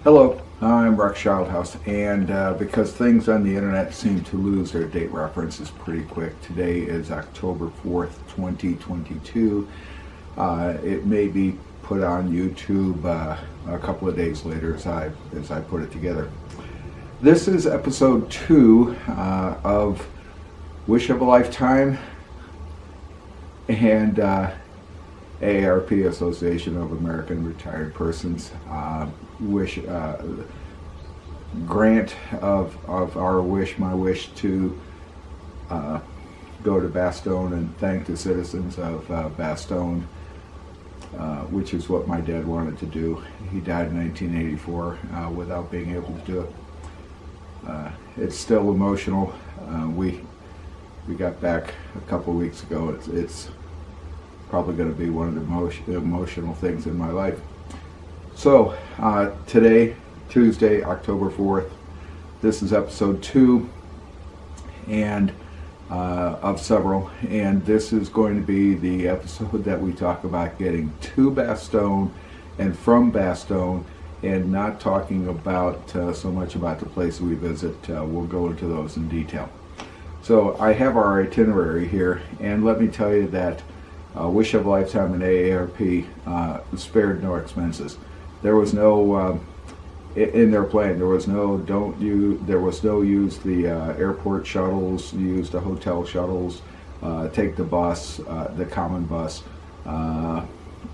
Hello, I'm Rex Childhouse, and because things on the internet seem to lose their date references pretty quick, today is October 4th, 2022. It may be put on YouTube a couple of days later as I put it together. This is episode 2 of Wish of a Lifetime and AARP, Association of American Retired Persons, grant of our wish, my wish to go to Bastogne and thank the citizens of Bastogne, which is what my dad wanted to do. He died in 1984 without being able to do it. It's still emotional. We got back a couple of weeks ago. It's probably going to be one of the most emotional things in my life. So today, Tuesday, October 4th, this is episode 2 and of several, and this is going to be the episode that we talk about getting to Bastogne and from Bastogne, and not talking about so much about the places we visit. We'll go into those in detail. So I have our itinerary here, and let me tell you that Wish of a Lifetime and AARP spared no expenses. There was no in their plan. There was no use the airport shuttles, use the hotel shuttles, take the bus, the common bus,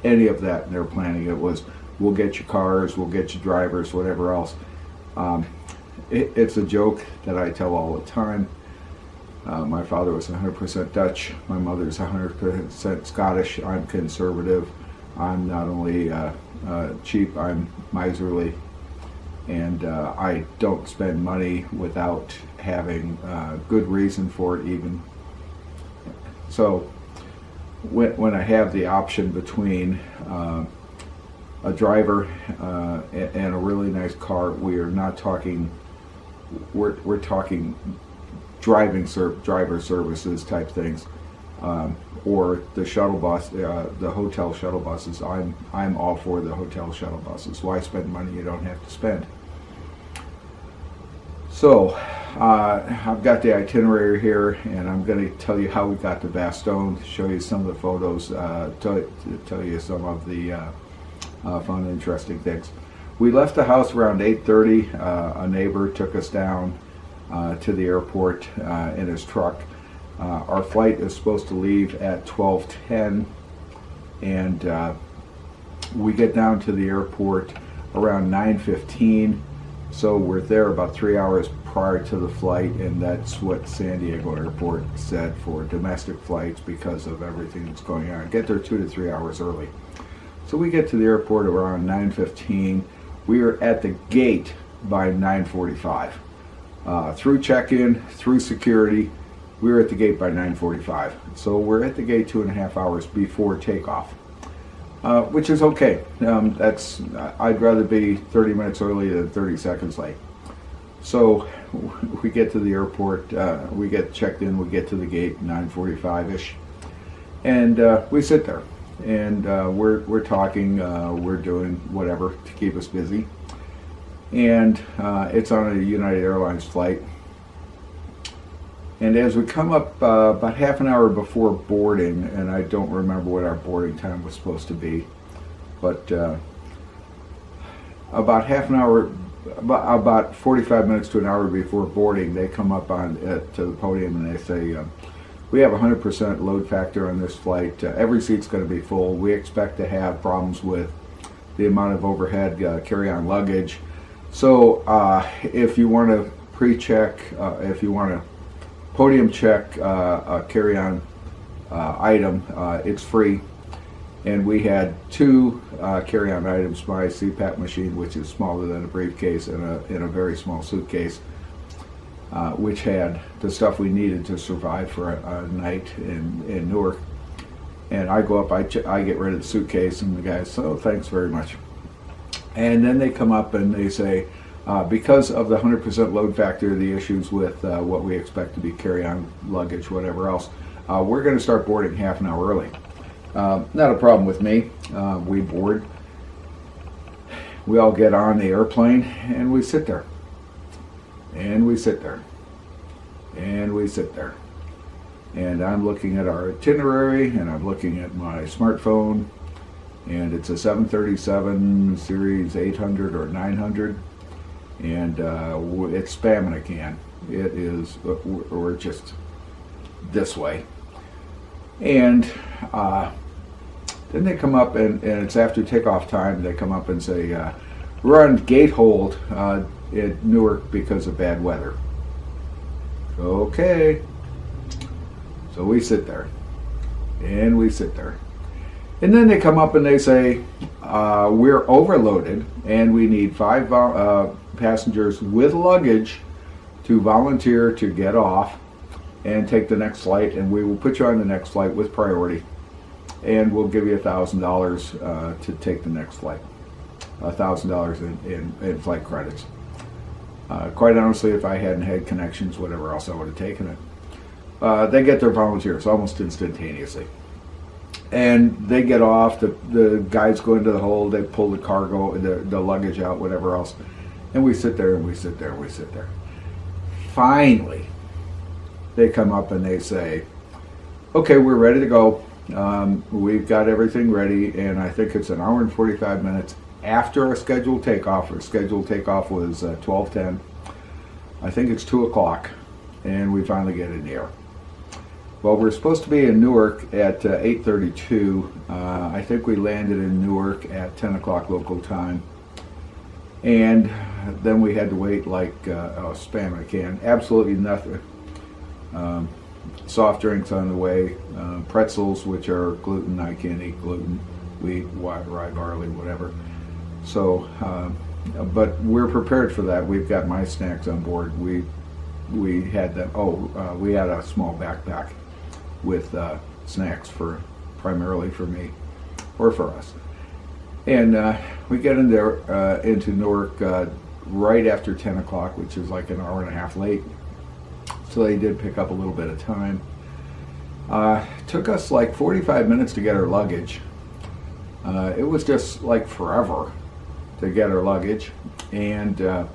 any of that in their planning. It was, we'll get you cars, we'll get you drivers, whatever else. It's a joke that I tell all the time. My father was 100% Dutch. My mother's 100% Scottish. I'm conservative. I'm not only cheap, I'm miserly. And I don't spend money without having good reason for it even. So when I have the option between a driver and a really nice car, we are not talking, we're talking driver services type things, or the shuttle bus, the hotel shuttle buses. I'm all for the hotel shuttle buses. Why spend money you don't have to spend? So I've got the itinerary here, and I'm going to tell you how we got to Bastogne, show you some of the photos, tell you some of the fun, interesting things. We left the house around 8:30. A neighbor took us down to the airport in his truck. Our flight is supposed to leave at 12:10, and we get down to the airport around 9:15. So we're there about 3 hours prior to the flight, and that's what San Diego Airport said for domestic flights because of everything that's going on. Get there 2 to 3 hours early. So we get to the airport around 9:15. We are at the gate by 9:45. Through check-in, through security, we were at the gate by 9:45. So we're at the gate 2.5 hours before takeoff, which is okay. I'd rather be 30 minutes early than 30 seconds late. So we get to the airport, we get checked in, we get to the gate 9:45-ish, and we sit there, and we're talking, we're doing whatever to keep us busy. And it's on a United Airlines flight. And as we come up about half an hour before boarding, and I don't remember what our boarding time was supposed to be, but about half an hour, about 45 minutes to an hour before boarding, they come up to the podium and they say, we have 100% load factor on this flight. Every seat's going to be full. We expect to have problems with the amount of overhead carry-on luggage. So if you want to pre-check, if you want to podium check a carry-on item, it's free. And we had 2 carry-on items, my CPAP machine, which is smaller than a briefcase, and in a very small suitcase, which had the stuff we needed to survive for a night in Newark. And I go up, I get rid of the suitcase, and the guy says, oh, thanks very much. And then they come up and they say, because of the 100% load factor, the issues with what we expect to be carry-on luggage, whatever else, we're going to start boarding half an hour early. Not a problem with me. We board. we all get on the airplane and we sit there. And we sit there. And we sit there. And I'm looking at our itinerary, and I'm looking at my smartphone, and it's a 737 Series 800 or 900, and it's spamming again. It is, we're just this way. And then they come up, and it's after takeoff time, they come up and say, we're on gate hold at Newark because of bad weather. Okay. So we sit there, and we sit there. And then they come up and they say, we're overloaded, and we need 5 passengers with luggage to volunteer to get off and take the next flight, and we will put you on the next flight with priority, and we'll give you $1,000 to take the next flight. $1,000 in flight credits. Quite honestly, if I hadn't had connections, whatever else, I would have taken it. They get their volunteers almost instantaneously. And they get off, the guys go into the hold, they pull the cargo, the luggage out, whatever else. And we sit there and we sit there and we sit there. Finally, they come up and they say, okay, we're ready to go. We've got everything ready, and I think it's an hour and 45 minutes after our scheduled takeoff. Our scheduled takeoff was 12:10. I think it's 2 o'clock, and we finally get in the air. Well, we're supposed to be in Newark at 8:32. I think we landed in Newark at 10 o'clock local time. And then we had to wait like, spam a can. Absolutely nothing. Soft drinks on the way. Pretzels, which are gluten. I can't eat gluten. Wheat, rye, barley, whatever. So, but we're prepared for that. We've got my snacks on board. We had that. We had a small backpack with snacks primarily for me or for us. And we get in there into Newark right after 10 o'clock, which is like an hour and a half late. So they did pick up a little bit of time. Took us like 45 minutes to get our luggage. It was just like forever to get our luggage. And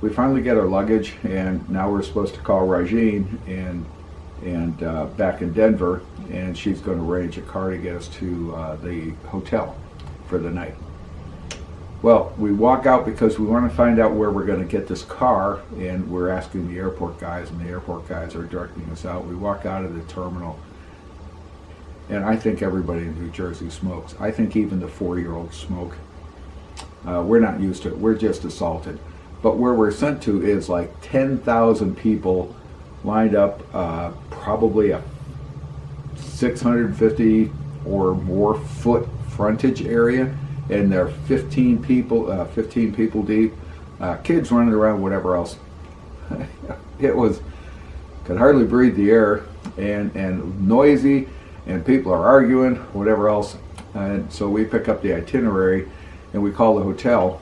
we finally get our luggage, and now we're supposed to call Regine and back in Denver, and she's going to arrange a car to get us to the hotel for the night. Well, we walk out because we want to find out where we're going to get this car, and we're asking the airport guys, and the airport guys are directing us out. We walk out of the terminal, and I think everybody in New Jersey smokes. I think even the 4-year-olds smoke. We're not used to it. We're just assaulted. But where we're sent to is like 10,000 people lined up, probably a 650 or more foot frontage area, and they're 15 people deep, kids running around, whatever else. It was, could hardly breathe the air, and noisy, and people are arguing, whatever else. And so we pick up the itinerary, and we call the hotel.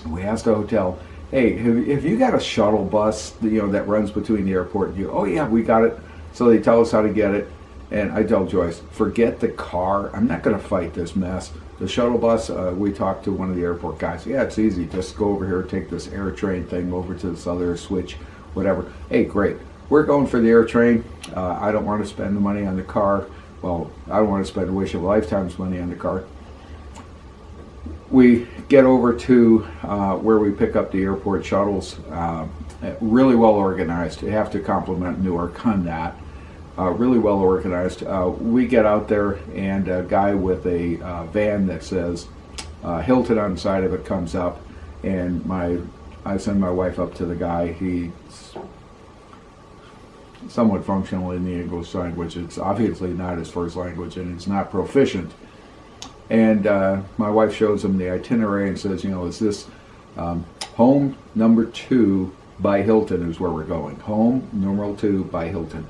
We ask the hotel, hey, have you got a shuttle bus, that runs between the airport and you? Oh yeah, we got it. So they tell us how to get it. And I tell Joyce, forget the car. I'm not going to fight this mess. The shuttle bus, we talked to one of the airport guys. Yeah, it's easy. Just go over here, take this air train thing over to this other switch, whatever. Hey, great. We're going for the air train. I don't want to spend the money on the car. Well, I don't want to spend a wish of a lifetime's money on the car. We get over to where we pick up the airport shuttles. Really well organized. You have to compliment Newark on that. Really well organized. We get out there, and a guy with a van that says Hilton on the side of it comes up, and I send my wife up to the guy. He's somewhat functional in the English language. It's obviously not his first language, and he's not proficient. And my wife shows him the itinerary and says, is this home number 2 by Hilton is where we're going. Home numeral 2 by Hilton.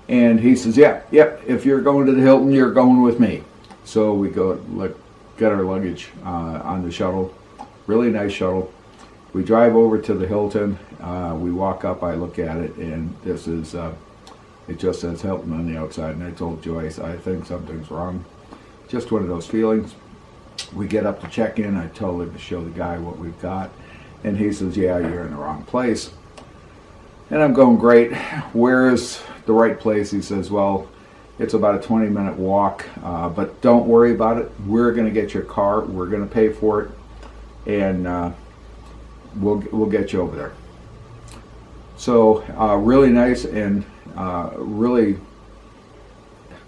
And he says, yep, if you're going to the Hilton, you're going with me. So we go get our luggage on the shuttle. Really nice shuttle. We drive over to the Hilton. We walk up, I look at it, and this is, it just says Hilton on the outside. And I told Joyce, I think something's wrong. Just one of those feelings. We get up to check-in. I told him to show the guy what we've got. And he says, yeah, you're in the wrong place. And I'm going, great. Where's the right place? He says, well, it's about a 20-minute walk, but don't worry about it. We're going to get your car. We're going to pay for it, and we'll get you over there. So really nice, and really,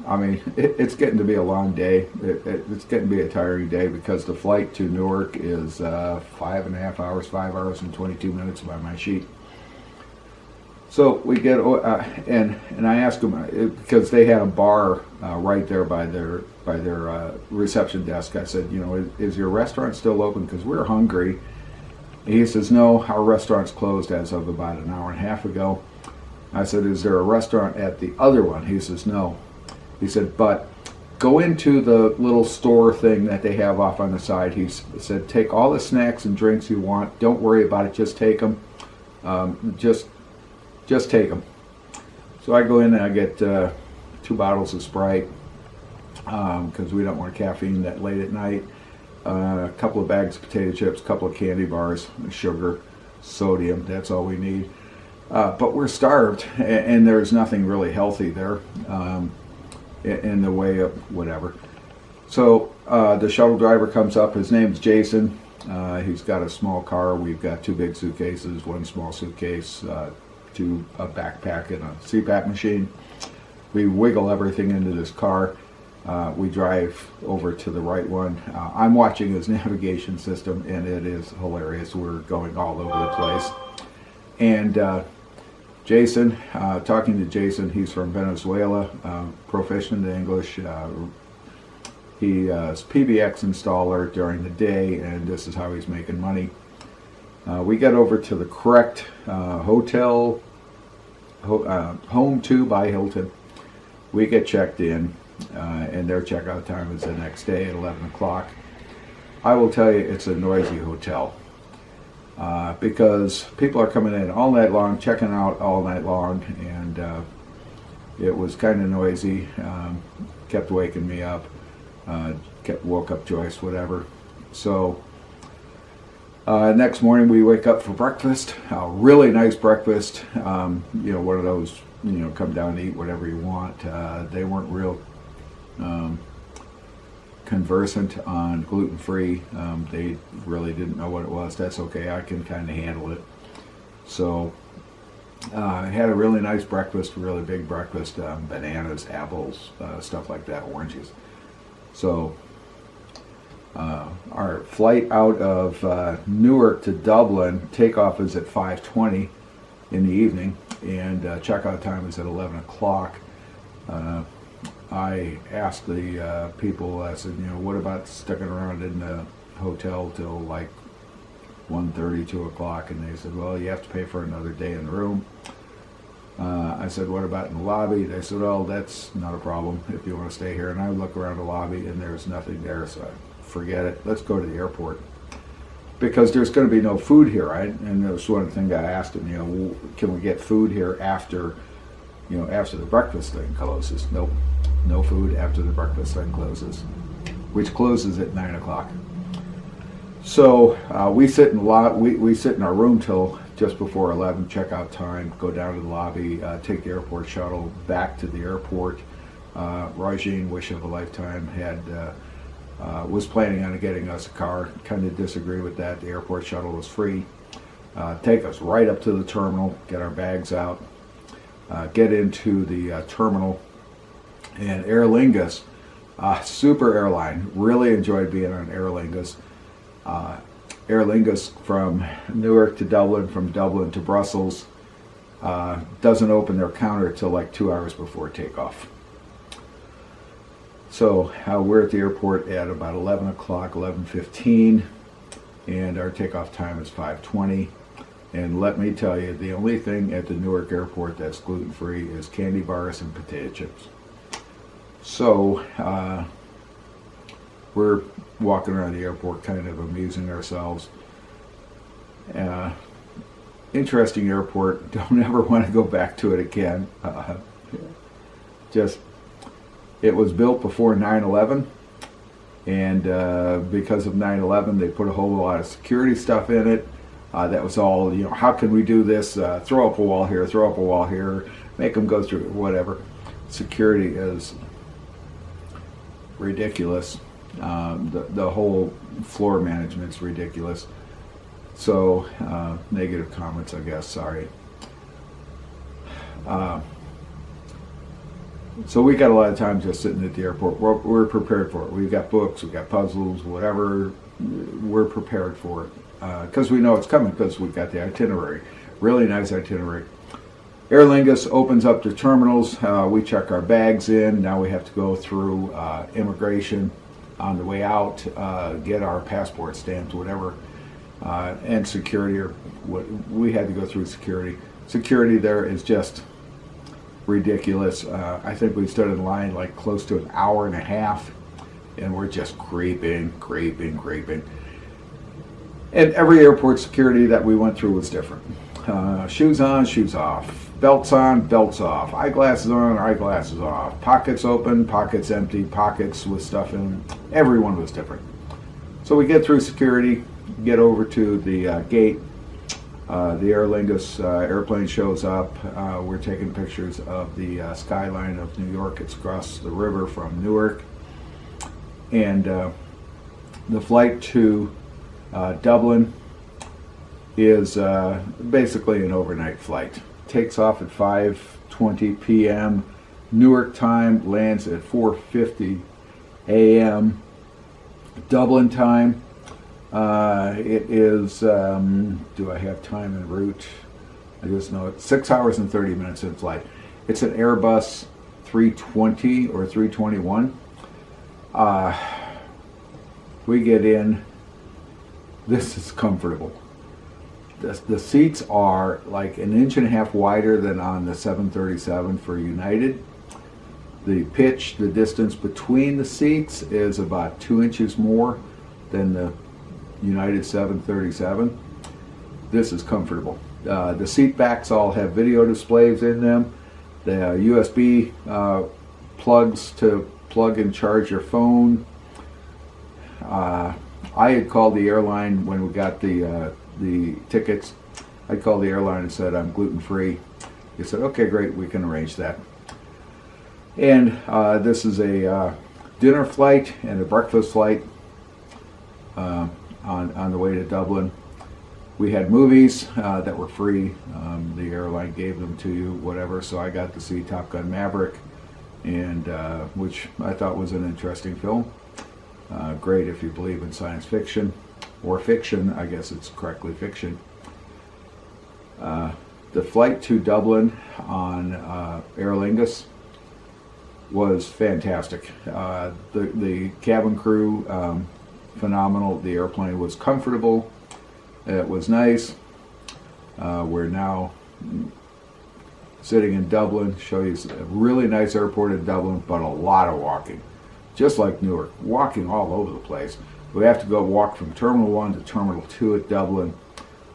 I mean, it's getting to be a long day. It's getting to be a tiring day because the flight to Newark is 5.5 hours, 5 hours and 22 minutes by my sheet. So we get, and I asked them, because they had a bar right there by their reception desk. I said, you know, is your restaurant still open? Because we're hungry. And he says, no, our restaurant's closed as of about an hour and a half ago. I said, is there a restaurant at the other one? He says, no. He said, but go into the little store thing that they have off on the side. He said, take all the snacks and drinks you want. Don't worry about it. Just take them. Just take them. So I go in and I get 2 bottles of Sprite because we don't want caffeine that late at night. A couple of bags of potato chips, a couple of candy bars, sugar, sodium. That's all we need. But we're starved, and there's nothing really healthy there in the way of whatever. So the shuttle driver comes up. His name's Jason. He's got a small car. We've got 2 big suitcases, 1 small suitcase, a backpack and a CPAP machine. We wiggle everything into this car. We drive over to the right one. I'm watching his navigation system, and it is hilarious. We're going all over the place. And Jason, talking to Jason, he's from Venezuela, proficient in English. He is PBX installer during the day, and this is how he's making money. We get over to the correct hotel, Home 2 by Hilton. We get checked in, and their checkout time is the next day at 11 o'clock. I will tell you, it's a noisy hotel because people are coming in all night long, checking out all night long, and it was kind of noisy. Kept waking me up, woke up Joyce, whatever. So next morning we wake up for breakfast, a really nice breakfast, you know, one of those, you know, come down and eat whatever you want. They weren't real conversant on gluten-free. They really didn't know what it was. That's okay, I can kind of handle it. So I had a really nice breakfast, really big breakfast, bananas, apples, stuff like that, oranges. So our flight out of Newark to Dublin, takeoff is at 5:20 in the evening, and checkout time is at 11 o'clock. I asked the people, I said, you know, what about sticking around in the hotel till like 1:30, 2 o'clock? And they said, well, you have to pay for another day in the room. I said, what about in the lobby? They said, well, that's not a problem if you want to stay here. And I look around the lobby, and there's nothing there, so I forget it. Let's go to the airport. Because there's going to be no food here, right? And that was one of the things I asked him, you know, can we get food here after, you know, after the breakfast thing closes? Nope, no food after the breakfast thing closes, which closes at 9 o'clock. So we sit in we sit in our room till just before 11, checkout time, go down to the lobby, take the airport shuttle back to the airport. Rajin, wish of a lifetime, was planning on getting us a car. Kind of disagree with that. The airport shuttle was free. Take us right up to the terminal, get our bags out, get into the terminal. And Aer Lingus, super airline. Really enjoyed being on Aer Lingus. Aer Lingus from Newark to Dublin, from Dublin to Brussels, doesn't open their counter till like 2 hours before takeoff. So we're at the airport at about 11 o'clock, 11:15, and our takeoff time is 5:20. And let me tell you, the only thing at the Newark airport that's gluten-free is candy bars and potato chips. So we're walking around the airport kind of amusing ourselves. Interesting airport. Don't ever want to go back to it again. It was built before 9/11, And because of 9/11, they put a whole lot of security stuff in it. That was all, how can we do this? Throw up a wall here, throw up a wall here, make them go through whatever. Security is ridiculous. The whole floor management's ridiculous. So, negative comments, I guess, sorry. So we got a lot of time just sitting at the airport. We're prepared for it. We've got books, we've got puzzles, whatever. We're prepared for it because we know it's coming because we've got the itinerary. Really nice itinerary. Aer Lingus opens up the terminals. We check our bags in. Now we have to go through immigration on the way out, get our passport stamped, whatever, and security. Or we had to go through security. Security there is just ridiculous. I think we stood in line like close to an hour and a half, and we're just creeping. And every airport security that we went through was different. Shoes on, shoes off. Belts on, belts off. Eyeglasses on, eyeglasses off. Pockets open, pockets empty, pockets with stuff in them. Everyone was different. So we get through security, get over to the gate. The Aer Lingus airplane shows up. We're taking pictures of the skyline of New York. It's across the river from Newark. And the flight to Dublin is basically an overnight flight. Takes off at 5:20 p.m. Newark time, lands at 4:50 a.m. Dublin time. It is, do I have time en route? I just know it's 6 hours and 30 minutes in flight. It's an Airbus 320 or 321. We get in. This is comfortable. The seats are like 1.5 inches wider than on the 737 for United. The pitch, the distance between the seats is about 2 inches more than the United 737. This is comfortable. The seat backs all have video displays in them. The USB plugs to plug and charge your phone. I had called the airline when we got the tickets. I called the airline and said I'm gluten-free. They said, okay, great, we can arrange that. And this is a dinner flight and a breakfast flight on the way to Dublin. We had movies that were free. The airline gave them to you, whatever. So I got to see Top Gun Maverick, and which I thought was an interesting film. Great if you believe in science fiction or fiction. I guess it's correctly fiction. The flight to Dublin on Aer Lingus was fantastic. The cabin crew, phenomenal. The airplane was comfortable. It was nice. We're now sitting in Dublin. Show you a really nice airport in Dublin, but a lot of walking. Just like Newark, walking all over the place. We have to go walk from Terminal 1 to Terminal 2 at Dublin.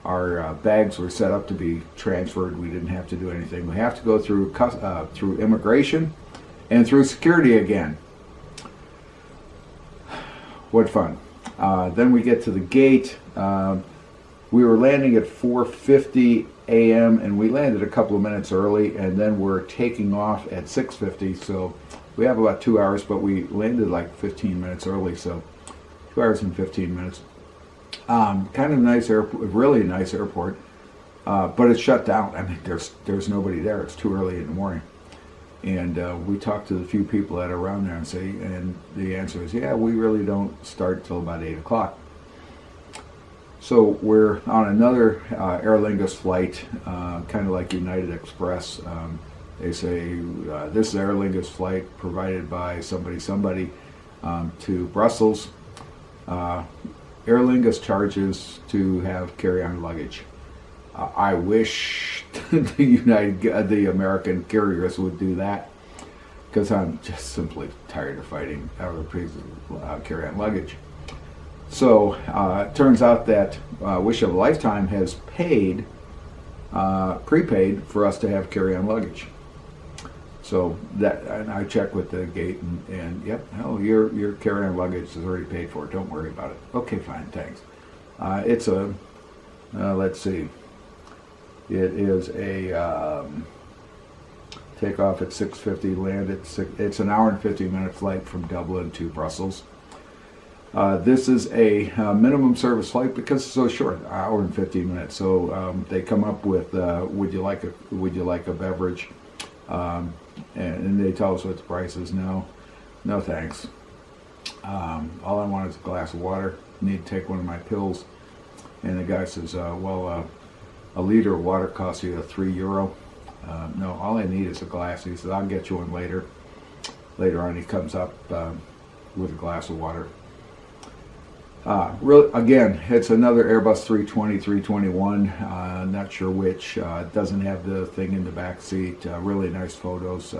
Our bags were set up to be transferred. We didn't have to do anything. We have to go through immigration and through security again. What fun. Then we get to the gate. We were landing at 4:50 a.m. and we landed a couple of minutes early, and then we're taking off at 6:50. So we have about 2 hours, but we landed like 15 minutes early, so 2 hours and 15 minutes. Kind of nice airport, really nice airport, but it's shut down. I mean, there's nobody there. It's too early in the morning. And we talked to the few people that are around there and the answer is, yeah, we really don't start till about 8 o'clock. So we're on another Aer Lingus flight, kind of like United Express. They say, this is Aer Lingus flight provided by somebody to Brussels. Aer Lingus charges to have carry-on luggage. I wish the American carriers would do that, because I'm just simply tired of fighting over carry-on luggage. So it turns out that Wish of a Lifetime has paid, prepaid for us to have carry-on luggage. So that, and I check with the gate, and yep, hell, your carry-on luggage is already paid for. Don't worry about it. Okay, fine, thanks. It's a, let's see, it is a takeoff at 6:50, land at it's an hour and 50-minute flight from Dublin to Brussels. This is a minimum service flight because it's so short, an hour and 50 minutes. So they come up with, would you like a beverage? And they tell us what the price is. No thanks. All I want is a glass of water. Need to take one of my pills. And the guy says, well, a liter of water costs you €3. No, all I need is a glass. He says, I'll get you one later. Later on, he comes up with a glass of water. Really, again, it's another Airbus 320, 321, not sure which. Doesn't have the thing in the back seat. Really nice photos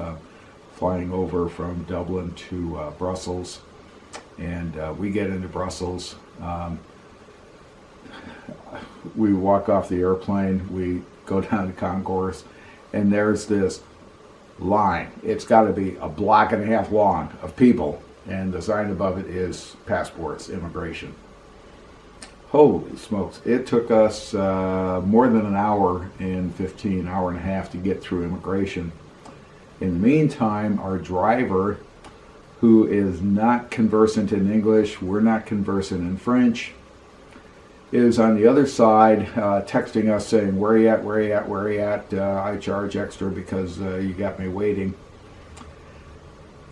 flying over from Dublin to Brussels. And we get into Brussels. We walk off the airplane, we go down to concourse, and there's this line. It's got to be a block and a half long of people. And the sign above it is passports, immigration. Holy smokes. It took us more than an hour and 15, hour and a half to get through immigration. In the meantime, our driver, who is not conversant in English, we're not conversant in French, is on the other side texting us saying, where are you at, where are you at, where are you at? I charge extra because you got me waiting.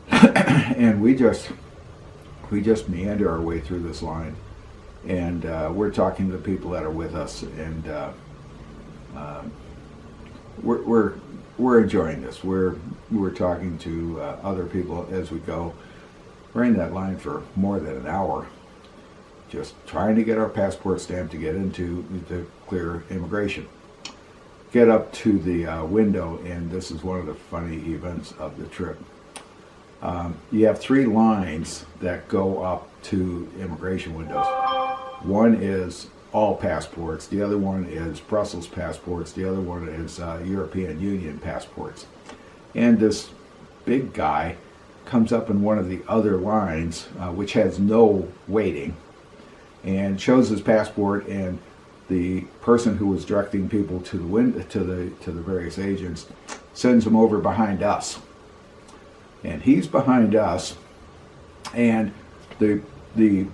And we just meander our way through this line, and we're talking to the people that are with us, and we're enjoying this. We're talking to other people as we go. We're in that line for more than an hour, just trying to get our passport stamped to get into the clear immigration. Get up to the window, and this is one of the funny events of the trip. You have three lines that go up to immigration windows. One is all passports, the other one is Brussels passports, the other one is European Union passports. And this big guy comes up in one of the other lines, which has no waiting, and shows his passport, and the person who was directing people to the window, to the various agents, sends him over behind us. And he's behind us, and the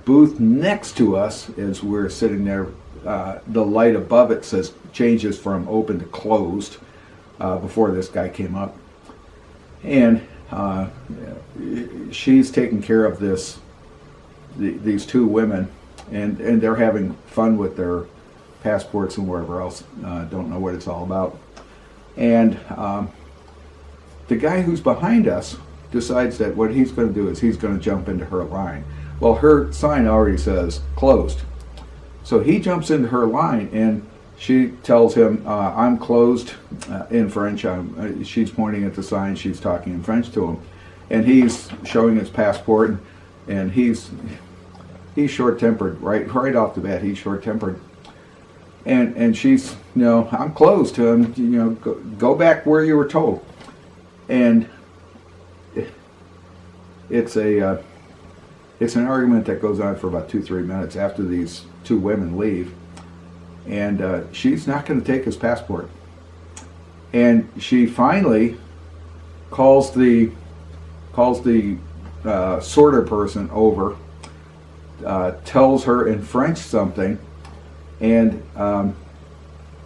booth next to us, as we're sitting there, the light above it says changes from open to closed before this guy came up. And she's taking care of these two women, and they're having fun with their passports and wherever else. Don't know what it's all about. And the guy who's behind us decides that what he's going to do is he's going to jump into her line. Well, her sign already says closed. So he jumps into her line, and she tells him, I'm closed, in French. She's pointing at the sign. She's talking in French to him. And he's showing his passport, and he's short-tempered. Right off the bat, he's short-tempered. And she's, I'm closed to him. Go back where you were told. And it's an argument that goes on for about 2-3 minutes after these two women leave, and she's not going to take his passport. And she finally calls the sorter person over, tells her in French something, and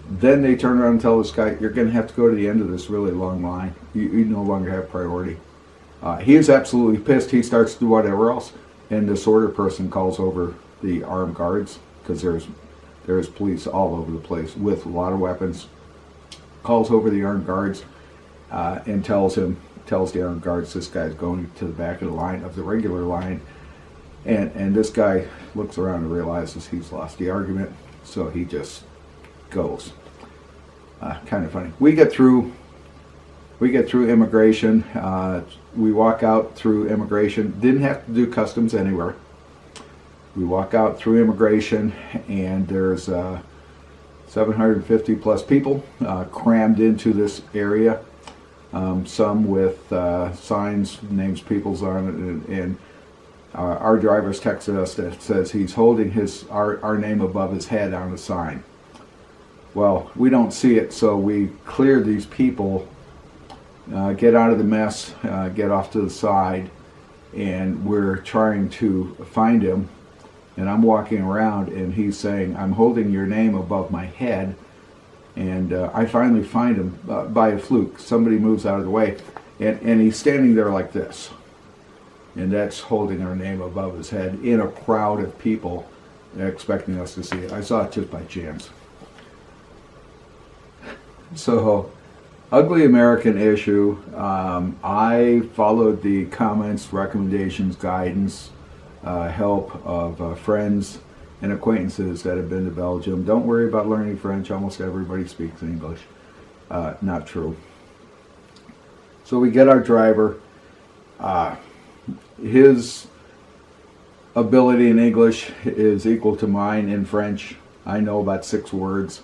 then they turn around and tell this guy, you're going to have to go to the end of this really long line. You no longer have priority. He is absolutely pissed. He starts to do whatever else, and the sorter person calls over the armed guards, because there's police all over the place with a lot of weapons. Calls over the armed guards and tells the armed guards this guy's going to the back of the line, of the regular line, and this guy looks around and realizes he's lost the argument, so he just goes. Kind of funny. We get through immigration. We walk out through immigration. Didn't have to do customs anywhere. We walk out through immigration, and there's 750 plus people crammed into this area. some with signs, names, people's on it, and our driver's texted us that says he's holding our name above his head on a sign. Well, we don't see it, so we clear these people, get out of the mess, get off to the side, and we're trying to find him. And I'm walking around, and he's saying, "I'm holding your name above my head." And I finally find him by a fluke. Somebody moves out of the way, and he's standing there like this. And that's holding our name above his head in a crowd of people expecting us to see it. I saw it just by chance. So, ugly American issue. I followed the comments, recommendations, guidance, help of friends and acquaintances that have been to Belgium. Don't worry about learning French. Almost everybody speaks English. Not true. So we get our driver. His ability in English is equal to mine in French. I know about 6 words.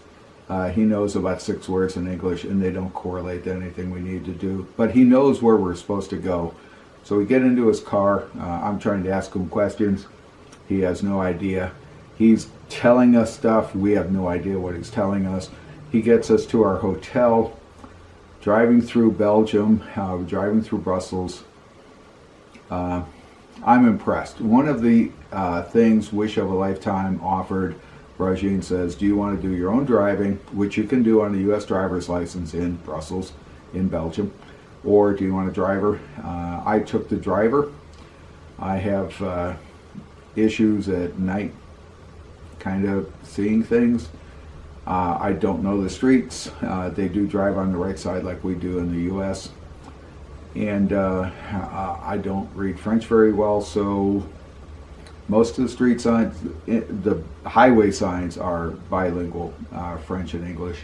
He knows about 6 words in English, and they don't correlate to anything we need to do. But he knows where we're supposed to go. So we get into his car. I'm trying to ask him questions. He has no idea. He's telling us stuff. We have no idea what he's telling us. He gets us to our hotel, driving through Belgium, driving through Brussels. I'm impressed. One of the things Wish of a Lifetime offered, Rajin says, do you want to do your own driving, which you can do on a U.S. driver's license in Brussels, in Belgium, or do you want a driver? I took the driver. I have issues at night kind of seeing things. I don't know the streets. They do drive on the right side like we do in the U.S. And I don't read French very well, so most of the street signs, the highway signs are bilingual, French and English.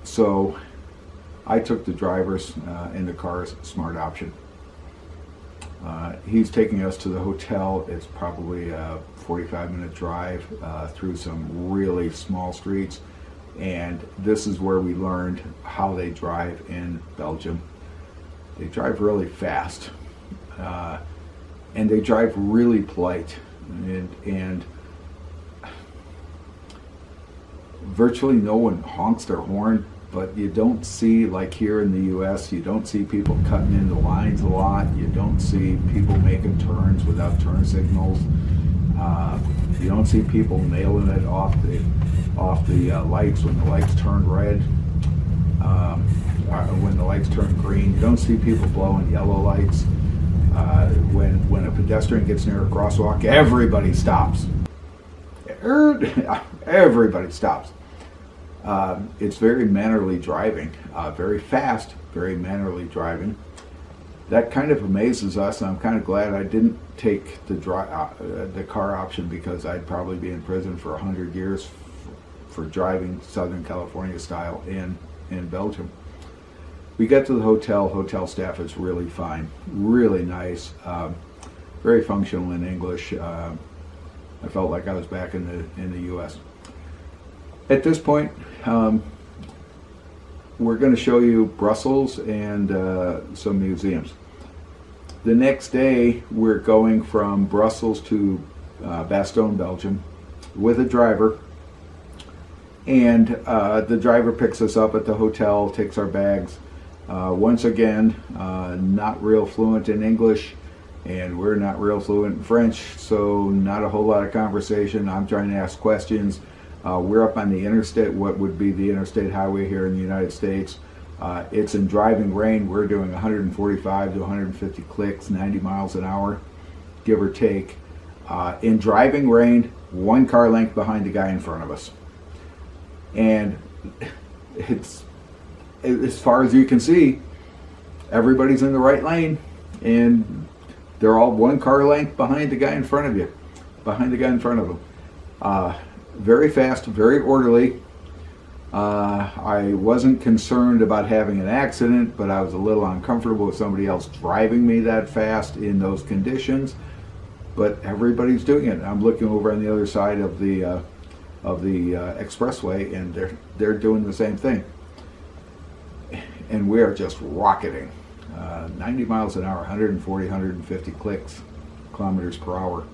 So I took the driver's in the car's smart option. He's taking us to the hotel. It's probably a 45-minute drive through some really small streets. And this is where we learned how they drive in Belgium. They drive really fast. And they drive really polite. And virtually no one honks their horn. But you don't see, like here in the U.S., you don't see people cutting into lines a lot. You don't see people making turns without turn signals. You don't see people nailing it off the lights when the lights turn red. When the lights turn green, you don't see people blowing yellow lights. When a pedestrian gets near a crosswalk, everybody stops. Everybody stops. It's very mannerly driving, very fast, very mannerly driving. That kind of amazes us, and I'm kind of glad I didn't take the car option, because I'd probably be in prison for 100 years for driving Southern California style in Belgium. We get to the hotel. Hotel staff is really fine, really nice, very functional in English. I felt like I was back in the U.S. At this point, we're going to show you Brussels and some museums. The next day, we're going from Brussels to Bastogne, Belgium, with a driver. And the driver picks us up at the hotel, takes our bags. Once again, not real fluent in English, and we're not real fluent in French, so not a whole lot of conversation. I'm trying to ask questions. We're up on the interstate, what would be the interstate highway here in the United States. It's in driving rain. We're doing 145 to 150 clicks, 90 miles an hour, give or take. In driving rain, 1 car length behind the guy in front of us. And it's, as far as you can see, everybody's in the right lane, and they're all 1 car length behind the guy in front of you, behind the guy in front of them. Very fast, very orderly. I wasn't concerned about having an accident, but I was a little uncomfortable with somebody else driving me that fast in those conditions. But everybody's doing it. I'm looking over on the other side of the expressway, and they're doing the same thing. and we are just rocketing. 90 miles an hour, 140, 150 kilometers per hour.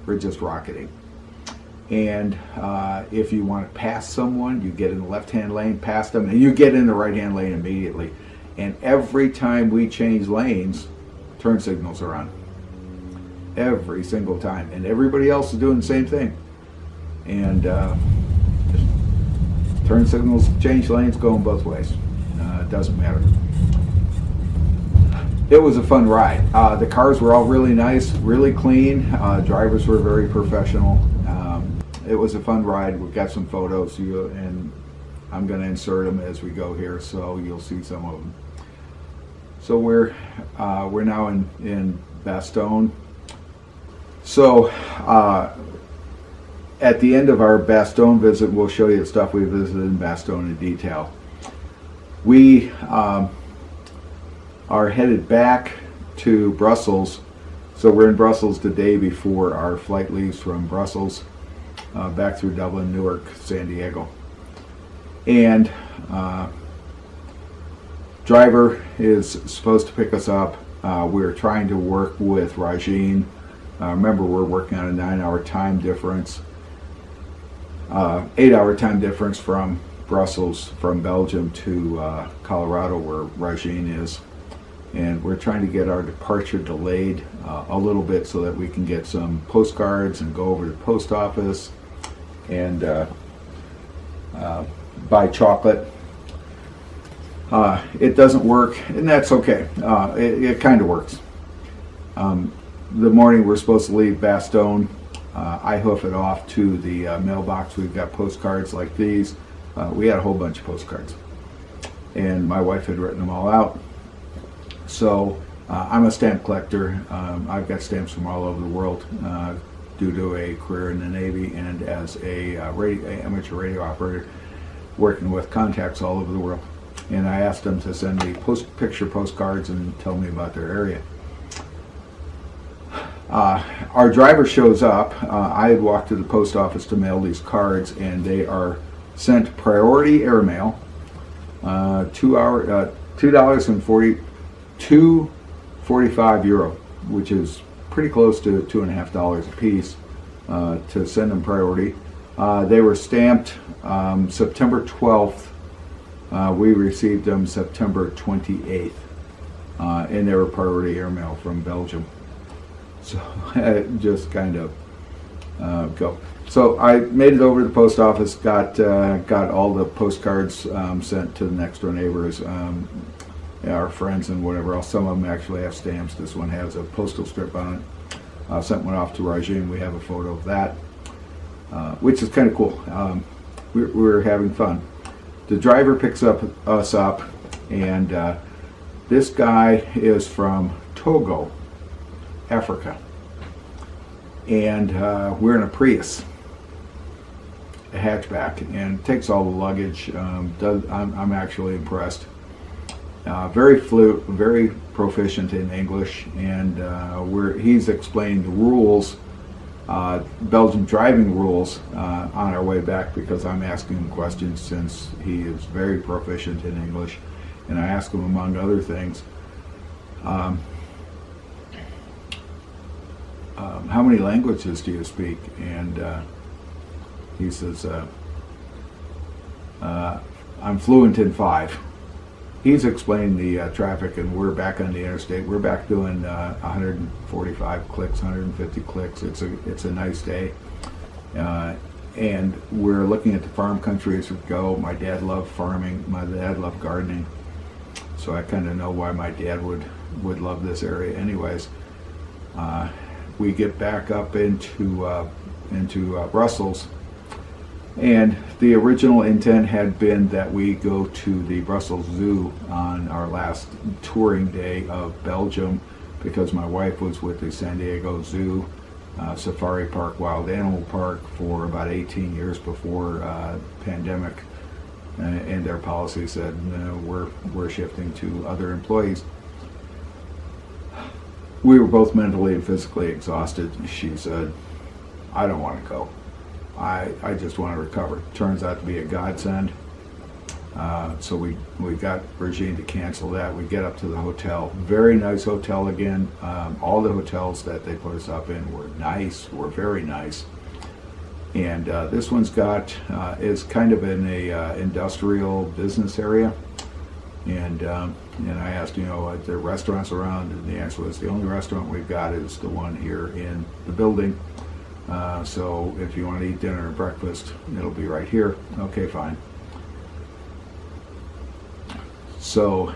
We're just rocketing. And if you want to pass someone, you get in the left-hand lane, pass them, and you get in the right-hand lane immediately. And every time we change lanes, turn signals are on. Every single time. And everybody else is doing the same thing. And turn signals, change lanes, going both ways. It doesn't matter. It was a fun ride. The cars were all really nice, really clean. Drivers were very professional. It was a fun ride. We've got some photos, and I'm going to insert them as we go here, so you'll see some of them. So we're now in Bastogne. So at the end of our Bastogne visit, we'll show you the stuff we visited in Bastogne in detail. We are headed back to Brussels. So we're in Brussels the day before our flight leaves from Brussels, back through Dublin, Newark, San Diego. And driver is supposed to pick us up. We're trying to work with Rajin. Remember, we're working on a 9-hour time difference, 8-hour time difference from Brussels, from Belgium to Colorado, where Rajin is. And we're trying to get our departure delayed a little bit so that we can get some postcards and go over to the post office and buy chocolate. It doesn't work, and that's okay. It kind of works. The morning we're supposed to leave Bastogne, I hoof it off to the mailbox. We've got postcards like these. We had a whole bunch of postcards, and my wife had written them all out. So I'm a stamp collector. I've got stamps from all over the world due to a career in the Navy and as a amateur radio operator working with contacts all over the world. And I asked them to send me picture postcards and tell me about their area. Our driver shows up. I had walked to the post office to mail these cards, and they are sent priority airmail, €2.45, which is pretty close to $2.50 a piece, to send them priority. They were stamped September 12th. We received them September 28th, and they were priority airmail from Belgium. So just kind of go. So I made it over to the post office, got all the postcards sent to the next door neighbors, our friends and whatever else. Some of them actually have stamps. This one has a postal strip on it. Sent one off to Rajin. We have a photo of that, which is kind of cool. We're having fun. The driver picks us up, and this guy is from Togo, Africa, and we're in a Prius, a hatchback, and takes all the luggage. I'm actually impressed. Very very proficient in English, and he's explained the rules, Belgium driving rules, on our way back, because I'm asking him questions since he is very proficient in English, and I ask him, among other things, how many languages do you speak? And he says, I'm fluent in 5. He's explained the traffic, and we're back on the interstate. We're back doing 145 clicks, 150 clicks. It's a nice day, and we're looking at the farm country as we go. My dad loved farming. My dad loved gardening, so I kind of know why my dad would love this area. Anyways, we get back up into Brussels. And the original intent had been that we go to the Brussels Zoo on our last touring day of Belgium, because my wife was with the San Diego Zoo, Safari Park, Wild Animal Park, for about 18 years before pandemic, and their policy said, no, we're shifting to other employees. We were both mentally and physically exhausted. She said, I don't want to go. I just want to recover. Turns out to be a godsend. So we got Regine to cancel that. We get up to the hotel. Very nice hotel again. All the hotels that they put us up in were nice, were very nice. And this one's got, is kind of in a industrial business area. And I asked, you know, are there restaurants around? And the answer was the only restaurant we've got is the one here in the building. So if you want to eat dinner or breakfast, it'll be right here. Okay, fine. So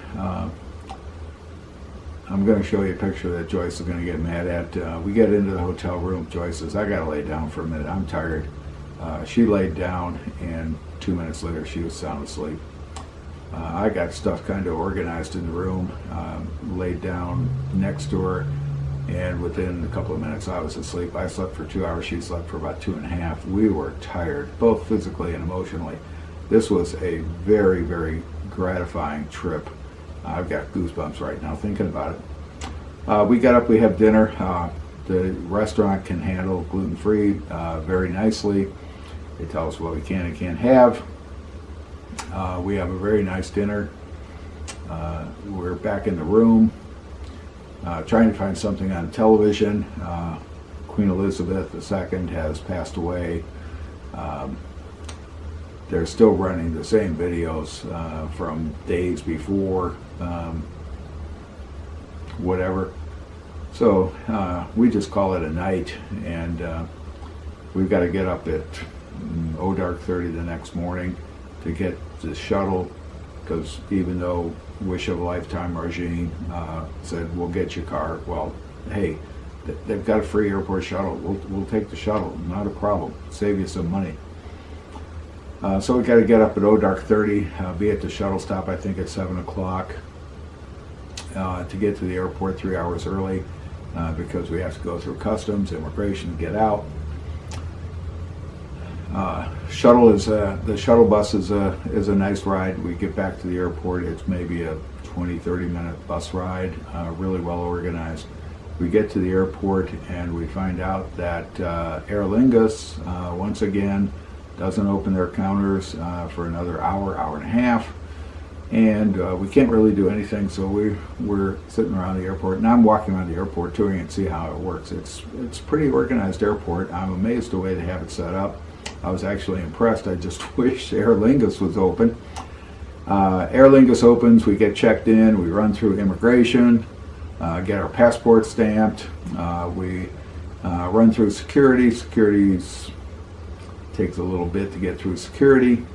I'm going to show you a picture that Joyce is going to get mad at. We get into the hotel room. Joyce says, I got to lay down for a minute. I'm tired. She laid down, and 2 minutes later she was sound asleep. I got stuff kind of organized in the room, laid down next to her, and within a couple of minutes I was asleep. I slept for 2 hours. She slept for about 2.5. We were tired, both physically and emotionally. This was a very, very gratifying trip. I've got goosebumps right now thinking about it. We got up, we have dinner. The restaurant can handle gluten-free very nicely. They tell us what we can and can't have. We have a very nice dinner. We're back in the room, trying to find something on television. Queen Elizabeth II has passed away. They're still running the same videos from days before, whatever. So we just call it a night, and we've got to get up at dark 30 the next morning to get the shuttle, because even though Wish of a Lifetime Regine said, we'll get your car, well, hey, they've got a free airport shuttle. We'll take the shuttle, not a problem. Save you some money. So we got to get up at dark 30, be at the shuttle stop, I think at 7 o'clock, to get to the airport 3 hours early, because we have to go through customs, immigration, get out. The shuttle bus is a nice ride. We get back to the airport. It's maybe a 20-30 minute bus ride, really well organized. We get to the airport and we find out that Aer Lingus once again doesn't open their counters for another hour and a half, and we can't really do anything. So we're sitting around the airport, and I'm walking around the airport touring and see how it works. It's a pretty organized airport. I'm amazed the way they have it set up. I was actually impressed. I just wish Aer Lingus was open. Aer Lingus opens, we get checked in, we run through immigration, get our passport stamped, we run through security. Security's takes a little bit to get through security.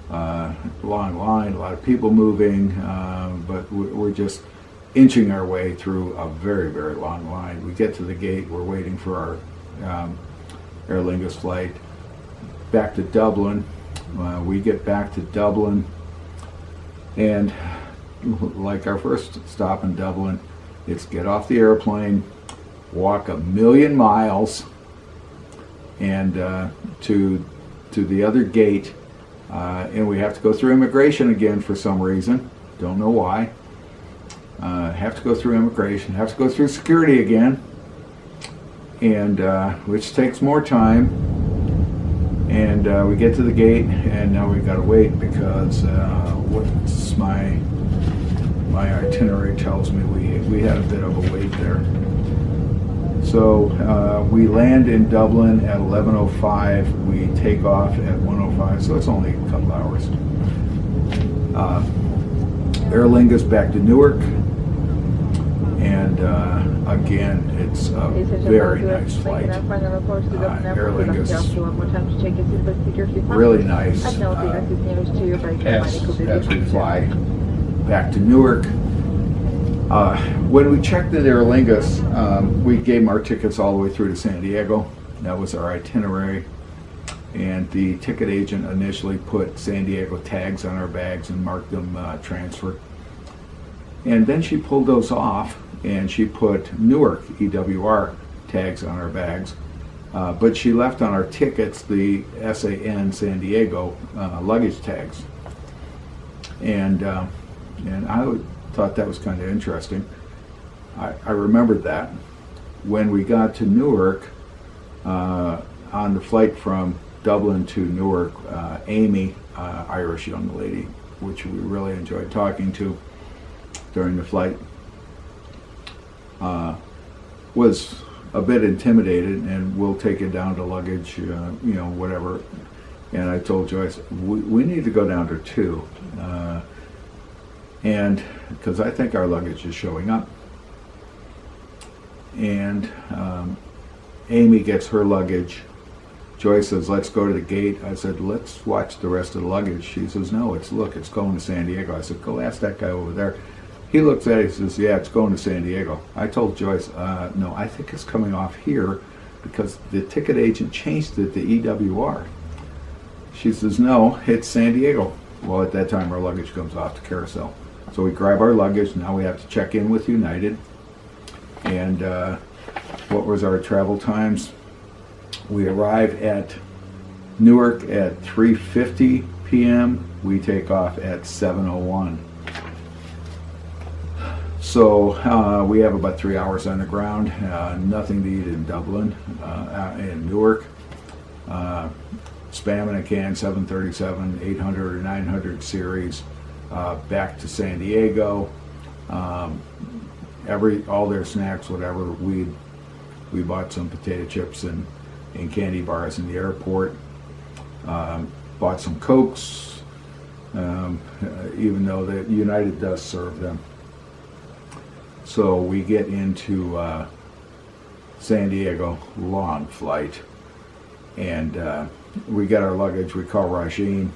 Long line, a lot of people moving, but we're just inching our way through a very, very long line. We get to the gate, we're waiting for our Aer Lingus flight back to Dublin. We get back to Dublin, and like our first stop in Dublin, it's get off the airplane, walk 1,000,000 miles, and to the other gate, and we have to go through immigration again for some reason. Don't know why. Have to go through immigration, have to go through security again, and which takes more time. And we get to the gate, and now we've got to wait because what's my itinerary tells me we had a bit of a wait there. So we land in Dublin at 11:05. We take off at 1:05, so it's only a couple hours. Aer Lingus back to Newark, and again, it's a very nice flight. Aer Lingus, really nice. As we fly back to Newark. When we checked at Aer Lingus, we gave them our tickets all the way through to San Diego. That was our itinerary. And the ticket agent initially put San Diego tags on our bags and marked them transfer. And then she pulled those off and she put Newark EWR tags on our bags. But she left on our tickets the SAN San Diego luggage tags. And I thought that was kind of interesting. I remembered that. When we got to Newark, on the flight from Dublin to Newark, Amy, Irish young lady, which we really enjoyed talking to during the flight, was a bit intimidated, and we'll take it down to luggage, whatever. And I told Joyce, we need to go down to 2, and because I think our luggage is showing up. And Amy gets her luggage. Joyce says, let's go to the gate. I said, let's watch the rest of the luggage. She says, no, it's going to San Diego. I said, go ask that guy over there. He looks at it, he says, yeah, it's going to San Diego. I told Joyce, no, I think it's coming off here because the ticket agent changed it to EWR. She says, no, it's San Diego. Well, at that time, our luggage comes off the carousel. So we grab our luggage. Now we have to check in with United. And what was our travel times? We arrive at Newark at 3:50 p.m. We take off at 7:01. So we have about 3 hours on the ground. Nothing to eat in Dublin, in Newark. Spam in a can, 737, 800 or 900 series, back to San Diego. All their snacks, whatever. We bought some potato chips and candy bars in the airport. Bought some Cokes, even though the United does serve them. So we get into San Diego, long flight, and we get our luggage. We call Rajin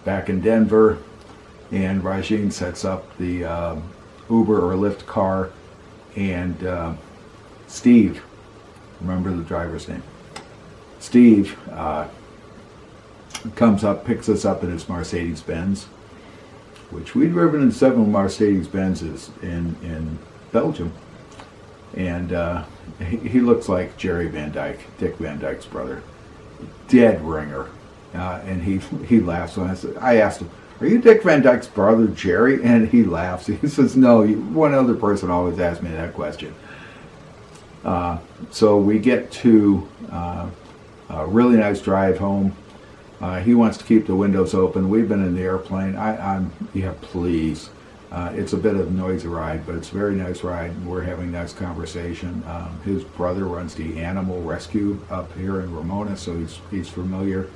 back in Denver, and Rajin sets up the Uber or Lyft car, and Steve, remember the driver's name, Steve comes up, picks us up in his Mercedes-Benz, which we'd driven in several Mercedes-Benzes in Belgium, and he looks like Jerry Van Dyke, Dick Van Dyke's brother, dead ringer, and he laughs when I asked him, are you Dick Van Dyke's brother, Jerry? And he laughs. He says, no, one other person always asks me that question. So we get to a really nice drive home. He wants to keep the windows open. We've been in the airplane. Yeah, please. It's a bit of a noisy ride, but it's a very nice ride. We're having nice conversation. His brother runs the animal rescue up here in Ramona, so he's familiar.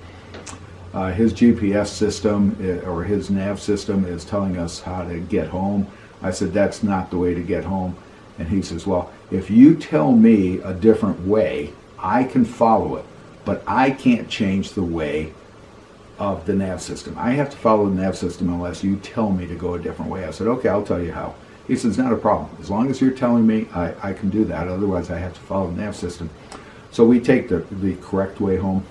His GPS system, or his nav system, is telling us how to get home. I said, that's not the way to get home. And he says, well, if you tell me a different way, I can follow it, but I can't change the way of the nav system. I have to follow the nav system unless you tell me to go a different way. I said, okay, I'll tell you how. He says, not a problem. As long as you're telling me, I can do that. Otherwise, I have to follow the nav system. So we take the correct way home,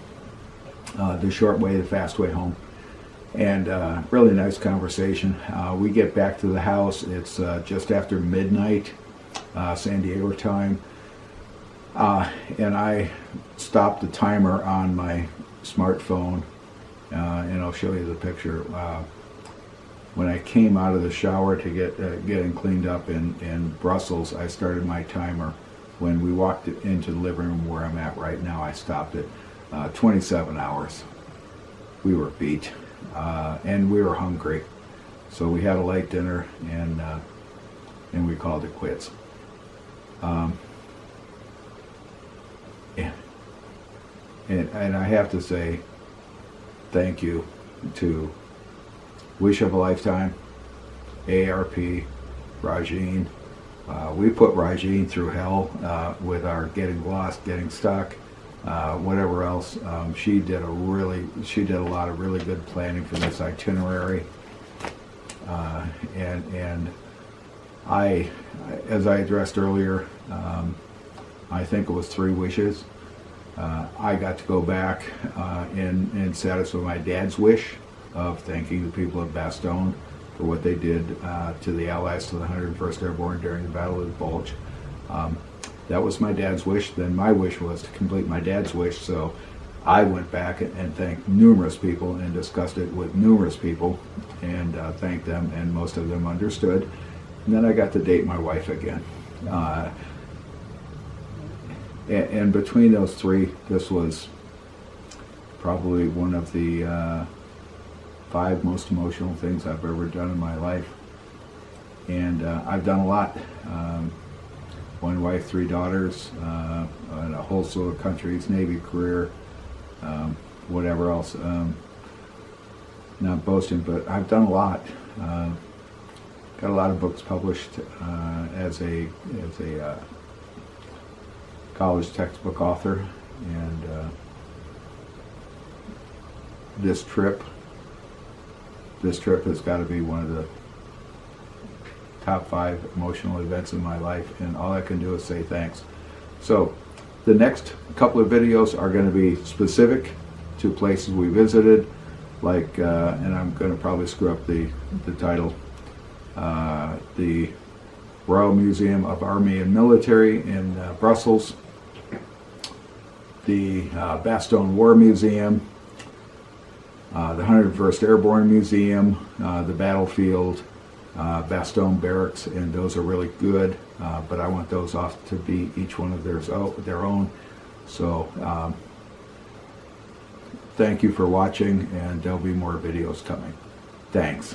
the short way, the fast way home. And really nice conversation. We get back to the house. It's just after midnight, San Diego time. And I stopped the timer on my smartphone. And I'll show you the picture. When I came out of the shower to getting cleaned up in Brussels, I started my timer. When we walked into the living room where I'm at right now, I stopped it. 27 hours. We were beat, and we were hungry, so we had a light dinner, and we called it quits. And I have to say, thank you to Wish of a Lifetime, AARP, Rajin. We put Rajin through hell with our getting lost, getting stuck, whatever else. She did a lot of really good planning for this itinerary. And I, as I addressed earlier, I think it was 3 wishes. I got to go back and satisfy my dad's wish of thanking the people of Bastogne for what they did to the Allies, to the 101st Airborne during the Battle of the Bulge. That was my dad's wish. Then my wish was to complete my dad's wish, so I went back and thanked numerous people and discussed it with numerous people and thanked them, and most of them understood. And then I got to date my wife again. And between those 3, this was probably one of the 5 most emotional things I've ever done in my life. And I've done a lot. 1 wife, 3 daughters, and a whole slew of countries, Navy career, whatever else. Not boasting, but I've done a lot. Got a lot of books published as a college textbook author, and this trip has got to be one of the top 5 emotional events in my life, and all I can do is say thanks. So the next couple of videos are going to be specific to places we visited, like, and I'm going to probably screw up the title, the Royal Museum of Army and Military in Brussels, the Bastogne War Museum, the 101st Airborne Museum, the battlefield, Bastogne Barracks, and those are really good, but I want those off to be each one of their own. So thank you for watching, and there'll be more videos coming. Thanks.